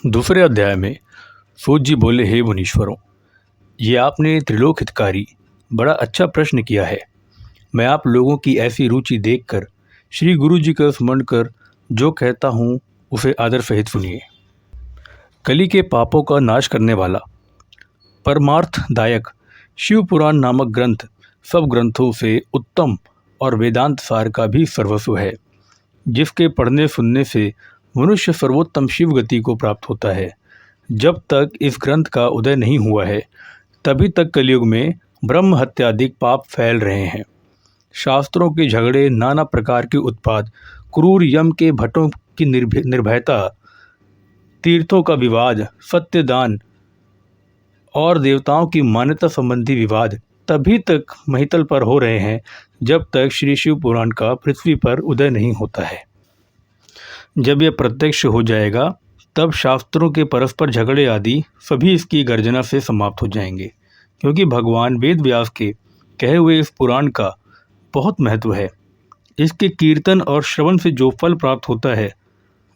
दूसरे अध्याय में सूत जी बोले, हे मुनीश्वरों, ये आपने त्रिलोक हितकारी बड़ा अच्छा प्रश्न किया है। मैं आप लोगों की ऐसी रुचि देखकर श्री गुरु जी का स्मरण कर जो कहता हूँ उसे आदर सहित सुनिए। कली के पापों का नाश करने वाला परमार्थदायक शिव पुराण नामक ग्रंथ सब ग्रंथों से उत्तम और वेदांत सार का भी सर्वस्व है, जिसके पढ़ने सुनने से मनुष्य सर्वोत्तम शिव गति को प्राप्त होता है। जब तक इस ग्रंथ का उदय नहीं हुआ है तभी तक कलयुग में ब्रह्म हत्यादिक पाप फैल रहे हैं। शास्त्रों के झगड़े, नाना प्रकार के उत्पाद, क्रूर यम के भट्टों की निर्भयता, तीर्थों का विवाद, सत्यदान और देवताओं की मान्यता संबंधी विवाद तभी तक महितल पर हो रहे हैं जब तक श्री शिव पुराण का पृथ्वी पर उदय नहीं होता है। जब यह प्रत्यक्ष हो जाएगा तब शास्त्रों के परस्पर झगड़े आदि सभी इसकी गर्जना से समाप्त हो जाएंगे, क्योंकि भगवान वेद व्यास के कहे हुए इस पुराण का बहुत महत्व है। इसके कीर्तन और श्रवण से जो फल प्राप्त होता है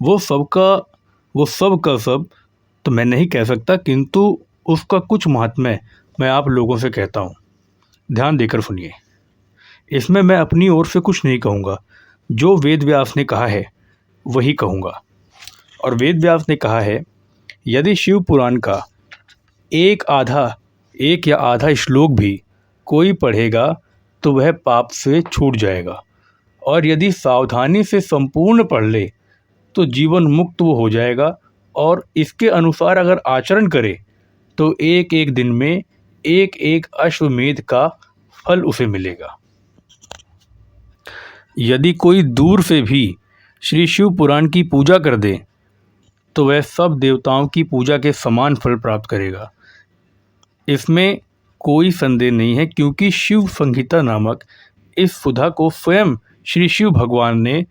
वो सब का सब तो मैं नहीं कह सकता, किंतु उसका कुछ महात्म्य मैं आप लोगों से कहता हूँ। ध्यान देकर सुनिए। इसमें मैं अपनी ओर से कुछ नहीं कहूँगा, जो वेद व्यास ने कहा है वही कहूँगा। और वेद व्यास ने कहा है, यदि शिव पुराण का एक या आधा श्लोक भी कोई पढ़ेगा तो वह पाप से छूट जाएगा, और यदि सावधानी से संपूर्ण पढ़ ले तो जीवन मुक्त वो हो जाएगा, और इसके अनुसार अगर आचरण करे तो एक एक दिन में एक एक अश्वमेध का फल उसे मिलेगा। यदि कोई दूर से भी श्री शिव पुराण की पूजा कर दे तो वह सब देवताओं की पूजा के समान फल प्राप्त करेगा। इसमें कोई संदेह नहीं है, क्योंकि शिव संहिता नामक इस सुधा को स्वयं श्री शिव भगवान ने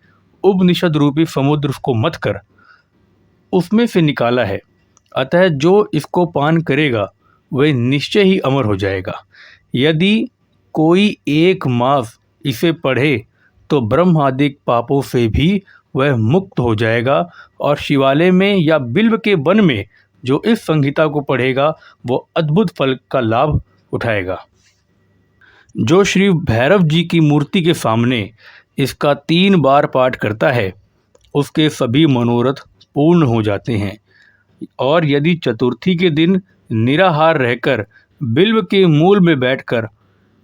उपनिषद रूपी समुद्र को मथ कर उसमें से निकाला है। अतः जो इसको पान करेगा वह निश्चय ही अमर हो जाएगा। यदि कोई एक मास इसे पढ़े तो ब्रह्म आदि पापों से भी वह मुक्त हो जाएगा, और शिवालय में या बिल्व के वन में जो इस संहिता को पढ़ेगा वो अद्भुत फल का लाभ उठाएगा। जो श्री भैरव जी की मूर्ति के सामने इसका 3 बार पाठ करता है उसके सभी मनोरथ पूर्ण हो जाते हैं। और यदि चतुर्थी के दिन निराहार रहकर बिल्व के मूल में बैठकर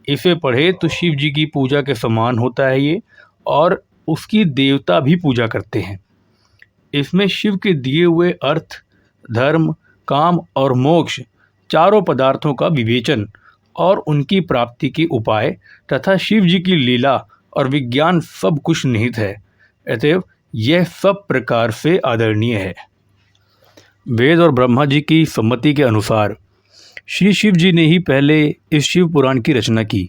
इसे पढ़े तो शिव जी की पूजा के समान होता है ये, और उसकी देवता भी पूजा करते हैं। इसमें शिव के दिए हुए अर्थ, धर्म, काम और मोक्ष चारों पदार्थों का विवेचन और उनकी प्राप्ति के उपाय तथा शिव जी की लीला और विज्ञान सब कुछ निहित है। अतएव यह सब प्रकार से आदरणीय है। वेद और ब्रह्मा जी की सम्मति के अनुसार श्री शिव जी ने ही पहले इस शिव पुराण की रचना की,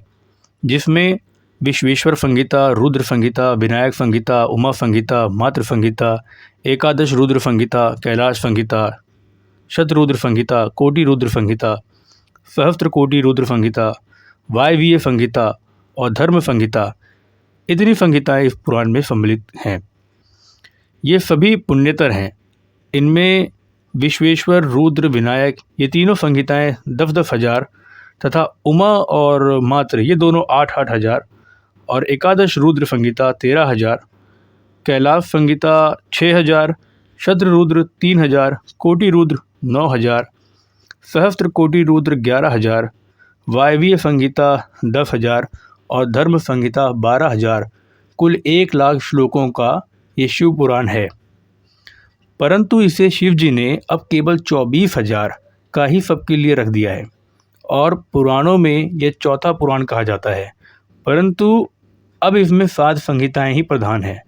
जिसमें विश्वेश्वर संहिता, रुद्र संहिता, विनायक संहिता, उमा संहिता, मातृ संहिता, एकादश रुद्र संहिता, कैलाश संहिता, शतरुद्र संहिता, कोटि रुद्र संहिता, सहस्त्र कोटि रुद्र संहिता, वायवीय संहिता और धर्म संहिता, इतनी संहिताएं इस पुराण में सम्मिलित हैं। ये सभी पुण्यतर हैं। इनमें विश्वेश्वर, रुद्र, विनायक ये तीनों संहिताएं 10-10 हज़ार तथा उमा और मात्र ये दोनों 8-8 हज़ार, और एकादश रुद्र संहिता 13 हज़ार, कैलाश संहिता 6 हज़ार, शत्र रुद्र 3 हज़ार, कोटि रुद्र 9 हज़ार, सहस्त्र कोटि रुद्र 11 हज़ार, वायवीय संहिता 10 हज़ार और धर्म संहिता 12 हज़ार, कुल 1 लाख श्लोकों का ये शिव पुराण है। परंतु इसे शिव जी ने अब केवल 24,000 का ही सबके लिए रख दिया है, और पुराणों में यह चौथा पुराण कहा जाता है। परंतु अब इसमें 7 संहिताएं ही प्रधान हैं।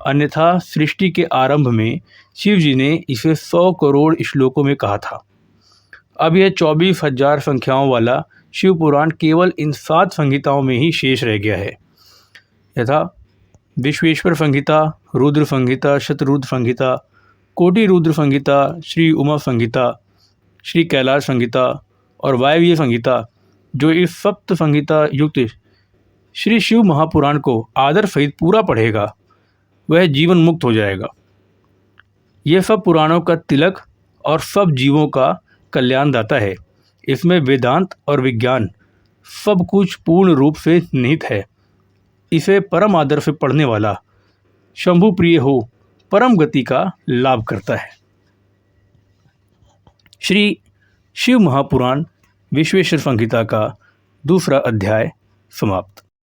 अन्यथा सृष्टि के आरंभ में शिव जी ने इसे 100 करोड़ श्लोकों में कहा था। अब यह 24,000 संख्याओं वाला शिव पुराण केवल इन 7 संहिताओं में ही शेष रह गया है, यथा विश्वेश्वर संहिता, रुद्र संहिता, शतरुद्र संहिता, कोटि रुद्र संहिता, श्री उमा संहिता, श्री कैलाश संहिता और वायवीय संहिता। जो इस सप्त संहिता युक्त श्री शिव महापुराण को आदर सहित पूरा पढ़ेगा वह जीवन मुक्त हो जाएगा। ये सब पुराणों का तिलक और सब जीवों का कल्याणदाता है। इसमें वेदांत और विज्ञान सब कुछ पूर्ण रूप से निहित है। इसे परम आदर से पढ़ने वाला शंभु प्रिय हो परम गति का लाभ करता है। श्री शिव महापुराण विश्वेश्वर संहिता का दूसरा अध्याय समाप्त।